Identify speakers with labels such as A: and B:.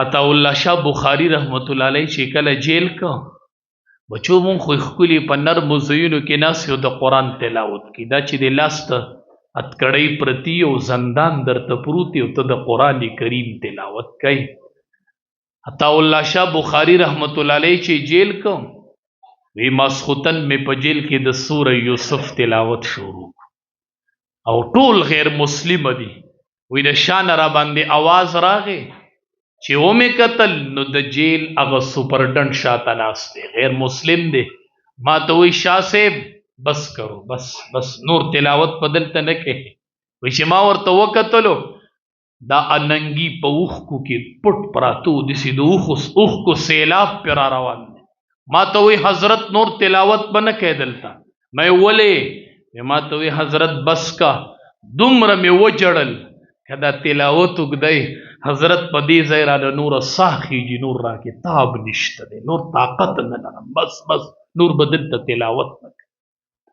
A: عطا الله شاه بخاری رحمت الله علیه چې کله جیل کو بچو مون خو خولي په نرمو ځایونو کې ناس یو د قرآن تلاوت کی دا چې د لاس ته اتکړی پرتی او زندان درته پروت یو ته د قرآن کریم تلاوت کوي. عطا الله شاه بخاری رحمت الله علیه چې جیل کو وی ماسختن مې په جیل کې د سوره یوسف تلاوت شروع او ټول غیر مسلم دي وی د شان را باندې आवाज راغی چې و مې قتل نو د جیل هغه سپرډنټ شاته ناست دی غیر مسلم دی ما ته وی شاه صاحب بس کرو بس نور تلاوت په دلته نه کوي وی چې ما ورته وکتلو دا اننګي په اوښکو کې پټ پراتو داسې د اوښکو سیلاب پې را روان دی ما ته وی حضرت نور تلاوت به نه کوې دلته مې ولې ما ته وی حضرت بس کا دومره مې وجړل که دا تلاوت اوږدی حضرت په دې ځای رانه نوره ساه خیږي نور را کتاب نشته دی نور طاقت نه لرم بس نور به دلته تلاوت نه